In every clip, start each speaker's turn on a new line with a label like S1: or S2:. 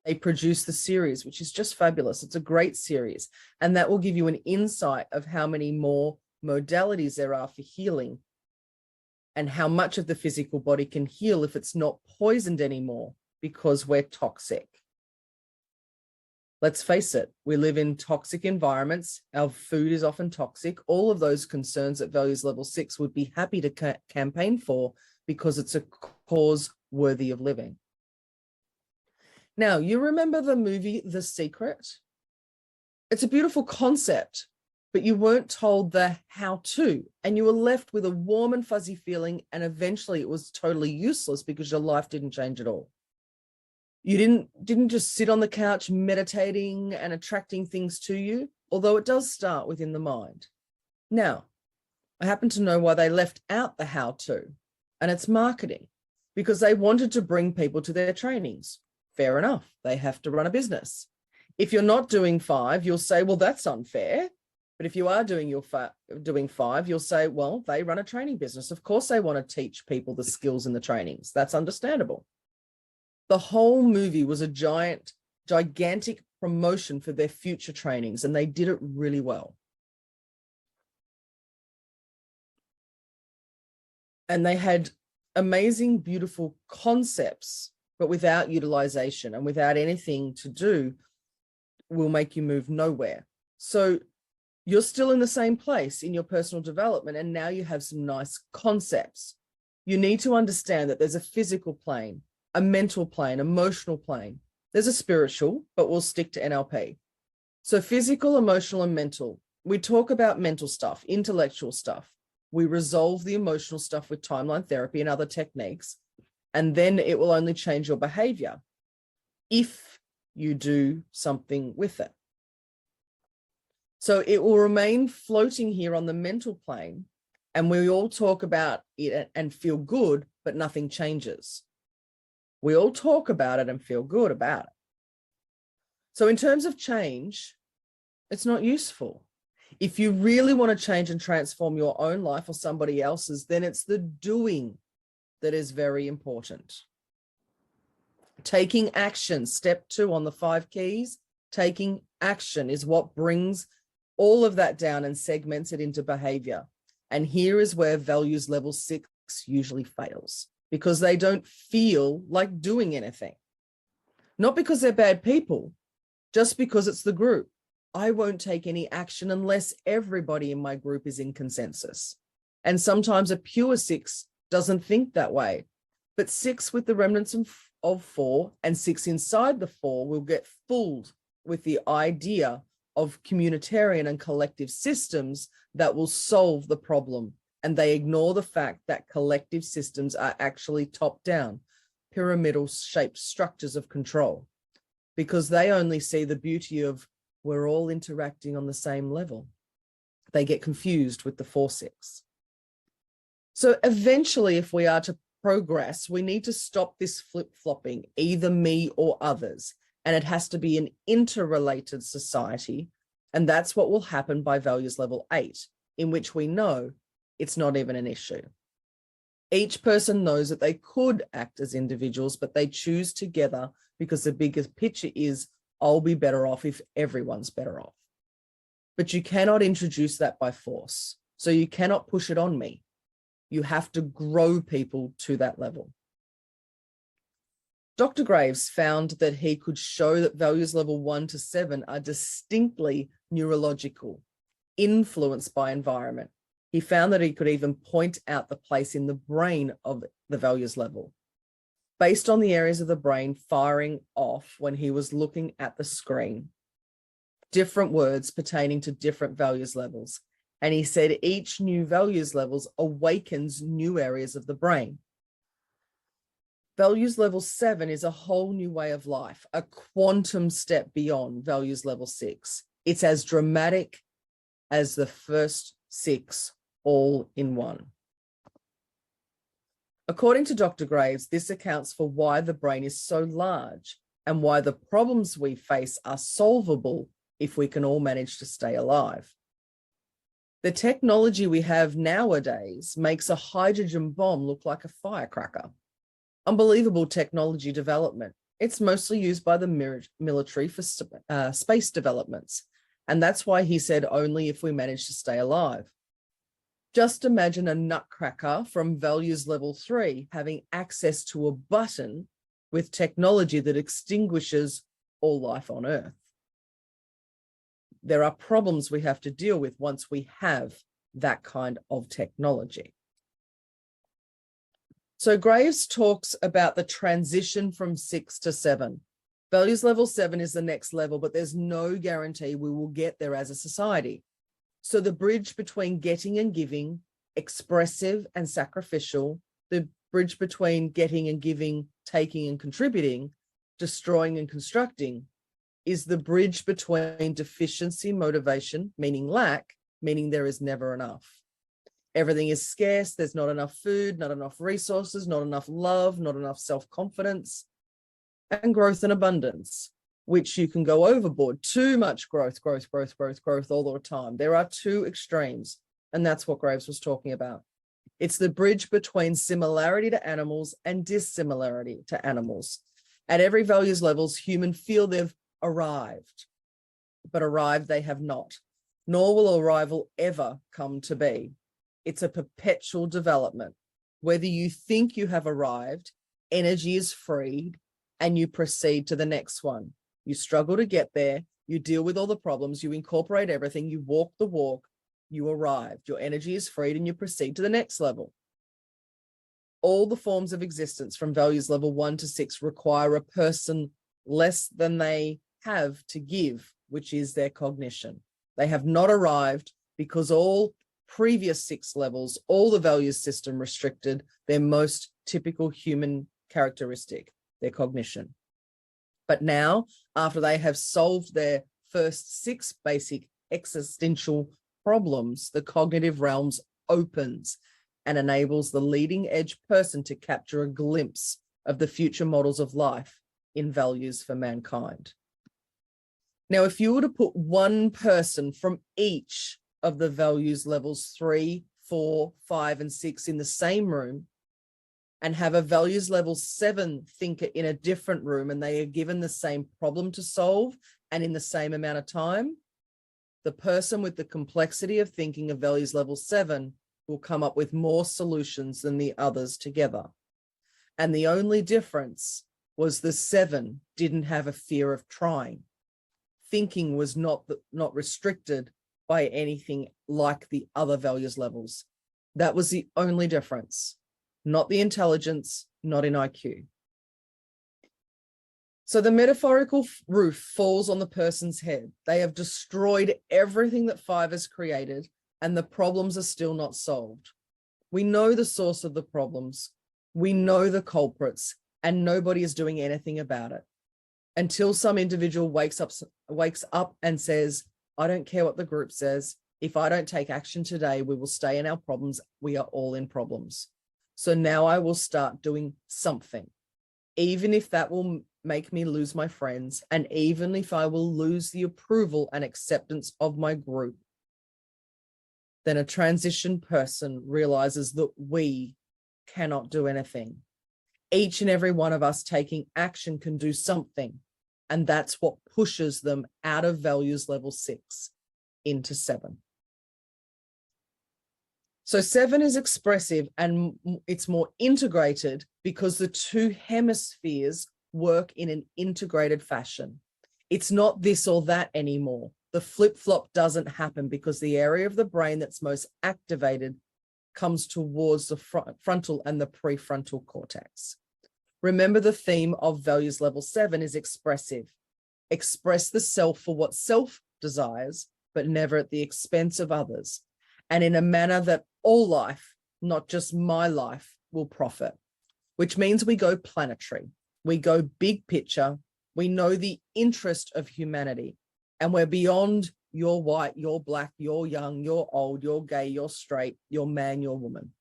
S1: They produce the series, which is just fabulous. It's a great series. And that will give you an insight of how many more modalities there are for healing and how much of the physical body can heal if it's not poisoned anymore because we're toxic. Let's face it, we live in toxic environments. Our food is often toxic. All of those concerns at values level 6 would be happy to campaign for because it's a cause worthy of living. Now, you remember the movie The Secret? It's a beautiful concept, but you weren't told the how to, and you were left with a warm and fuzzy feeling, and eventually it was totally useless because your life didn't change at all. You didn't just sit on the couch meditating and attracting things to you, although it does start within the mind. Now, I happen to know why they left out the how to, and it's marketing, because they wanted to bring people to their trainings. Fair enough, they have to run a business. If you're not doing 5, you'll say, well, that's unfair. But if you are doing doing 5, you'll say, well, they run a training business. Of course, they want to teach people the skills in the trainings. That's understandable. The whole movie was a gigantic promotion for their future trainings, and they did it really well. And they had amazing, beautiful concepts, but without utilization and without anything to do will make you move nowhere. So you're still in the same place in your personal development, and now you have some nice concepts. You need to understand that there's a physical plane, a mental plane, emotional plane. There's a spiritual, but we'll stick to NLP. So physical, emotional, and mental. We talk about mental stuff, intellectual stuff. We resolve the emotional stuff with timeline therapy and other techniques, and then it will only change your behavior if you do something with it. So it will remain floating here on the mental plane, and we all talk about it and feel good, but nothing changes. We all talk about it and feel good about it. So in terms of change, it's not useful. If you really want to change and transform your own life or somebody else's, then it's the doing that is very important. Taking action, step 2 on the 5 keys, taking action is what brings all of that down and segments it into behavior. And here is where values level 6 usually fails, because they don't feel like doing anything. Not because they're bad people, just because it's the group. I won't take any action unless everybody in my group is in consensus. And sometimes a pure 6 doesn't think that way. But 6 with the remnants of 4 and 6 inside the 4 will get fooled with the idea of communitarian and collective systems that will solve the problem. And they ignore the fact that collective systems are actually top-down, pyramidal shaped structures of control, because they only see the beauty of we're all interacting on the same level. They get confused with the 4-6. So eventually, if we are to progress, we need to stop this flip-flopping, either me or others. And it has to be an interrelated society. And that's what will happen by values level 8, in which we know it's not even an issue. Each person knows that they could act as individuals, but they choose together because the biggest picture is, I'll be better off if everyone's better off. But you cannot introduce that by force. So you cannot push it on me. You have to grow people to that level. Dr. Graves found that he could show that values level 1 to 7 are distinctly neurological, influenced by environment. He found that he could even point out the place in the brain of the values level, based on the areas of the brain firing off when he was looking at the screen, different words pertaining to different values levels. And he said each new values levels awakens new areas of the brain. Values level 7 is a whole new way of life, a quantum step beyond values level 6. It's as dramatic as the first 6 all in one. According to Dr. Graves, this accounts for why the brain is so large and why the problems we face are solvable if we can all manage to stay alive. The technology we have nowadays makes a hydrogen bomb look like a firecracker. Unbelievable technology development. It's mostly used by the military for space developments. And that's why he said only if we manage to stay alive. Just imagine a nutcracker from values level 3 having access to a button with technology that extinguishes all life on Earth. There are problems we have to deal with once we have that kind of technology. So Graves talks about the transition from 6 to 7. Values level 7 is the next level, but there's no guarantee we will get there as a society. So the bridge between getting and giving, expressive and sacrificial, the bridge between getting and giving, taking and contributing, destroying and constructing, is the bridge between deficiency, motivation, meaning lack, meaning there is never enough. Everything is scarce. There's not enough food, not enough resources, not enough love, not enough self-confidence, and growth and abundance, which you can go overboard. Too much growth all the time. There are two extremes, and that's what Graves was talking about. It's the bridge between similarity to animals and dissimilarity to animals. At every values levels, humans feel they've arrived, but arrived they have not, nor will arrival ever come to be. It's a perpetual development. Whether you think you have arrived, energy is freed, and you proceed to the next one. You struggle to get there, you deal with all the problems, you incorporate everything, you walk the walk, you arrived. Your energy is freed and you proceed to the next level. All the forms of existence from values level 1 to 6 require a person less than they have to give, which is their cognition. They have not arrived because all previous 6 levels, all the values system restricted their most typical human characteristic, their cognition. But now, after they have solved their first 6 basic existential problems, the cognitive realms opens and enables the leading edge person to capture a glimpse of the future models of life in values for mankind. Now, if you were to put one person from each of the values levels 3, 4, 5, and 6 in the same room and have a values level 7 thinker in a different room, and they are given the same problem to solve and in the same amount of time, the person with the complexity of thinking of values level 7 will come up with more solutions than the others together. And the only difference was the 7 didn't have a fear of trying. Thinking was not restricted by anything like the other values levels. That was the only difference, not the intelligence, not in IQ. So the metaphorical roof falls on the person's head. They have destroyed everything that 5 has created, and the problems are still not solved. We know the source of the problems. We know the culprits, and nobody is doing anything about it until some individual wakes up and says, I don't care what the group says. If I don't take action today, we will stay in our problems. We are all in problems. So now I will start doing something, even if that will make me lose my friends, and even if I will lose the approval and acceptance of my group. Then a transition person realizes that we cannot do anything. Each and every one of us taking action can do something. And that's what pushes them out of values level 6 into 7. So 7 is expressive and it's more integrated because the 2 hemispheres work in an integrated fashion. It's not this or that anymore. The flip-flop doesn't happen because the area of the brain that's most activated comes towards the frontal and the prefrontal cortex. Remember, the theme of values level 7 is expressive. Express the self for what self desires, but never at the expense of others, and in a manner that all life, not just my life, will profit, which means we go planetary. We go big picture. We know the interest of humanity, and we're beyond you're white, you're black, you're young, you're old, you're gay, you're straight, you're man, you're woman.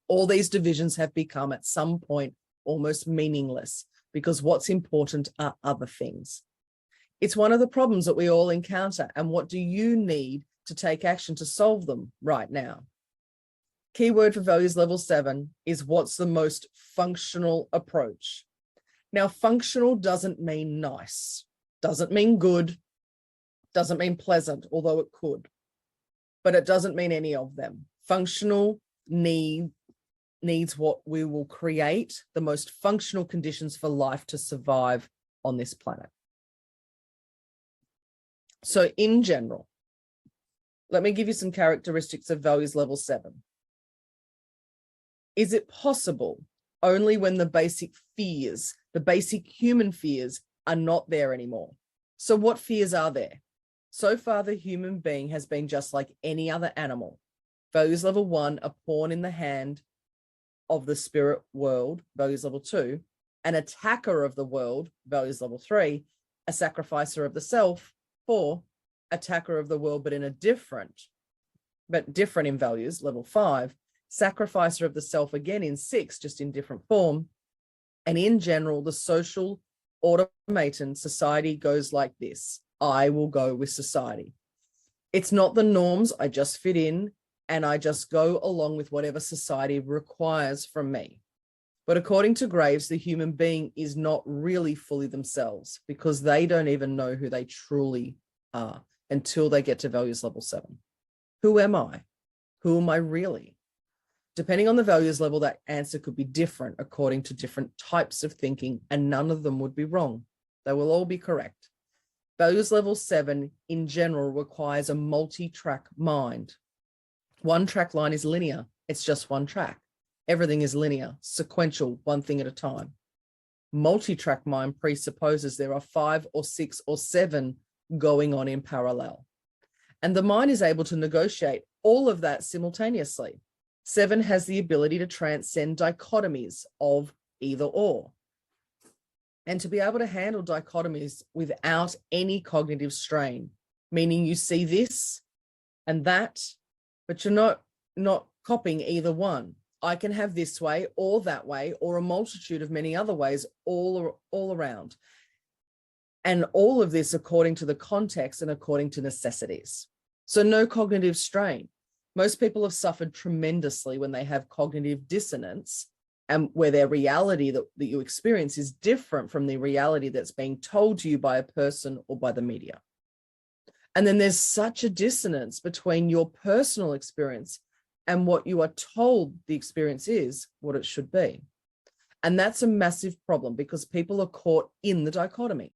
S1: All these divisions have become at some point almost meaningless because what's important are other things. It's one of the problems that we all encounter. And what do you need to take action to solve them right now? Keyword for values level 7 is what's the most functional approach. Now, functional doesn't mean nice, doesn't mean good, doesn't mean pleasant, although it could, but it doesn't mean any of them. Functional needs what we will create the most functional conditions for life to survive on this planet. So in general, let me give you some characteristics of values level 7. Is it possible only when the basic fears, the basic human fears, are not there anymore? So what fears are there? So far, the human being has been just like any other animal. Values level 1, a pawn in the hand of the spirit world, values level 2, an attacker of the world, values level 3, a sacrificer of the self, 4, attacker of the world, but different in values, level 5, sacrificer of the self again in 6, just in different form. And in general, the social automaton society goes like this. I will go with society. It's not the norms. I just fit in and I just go along with whatever society requires from me. But according to Graves, the human being is not really fully themselves because they don't even know who they truly are until they get to values level 7. Who am I? Who am I really? Depending on the values level, that answer could be different according to different types of thinking, and none of them would be wrong. They will all be correct. Values level 7 in general requires a multi-track mind. One track line is linear. It's just one track. Everything is linear, sequential, one thing at a time. Multi-track mind presupposes there are 5 or 6 or 7 going on in parallel. And the mind is able to negotiate all of that simultaneously. 7 has the ability to transcend dichotomies of either or, and to be able to handle dichotomies without any cognitive strain, meaning you see this and that, but you're not copying either one. I can have this way or that way or a multitude of many other ways all around. And all of this according to the context and according to necessities. So no cognitive strain. Most people have suffered tremendously when they have cognitive dissonance and where their reality that you experience is different from the reality that's being told to you by a person or by the media. And then there's such a dissonance between your personal experience and what you are told the experience is, what it should be. And that's a massive problem because people are caught in the dichotomy.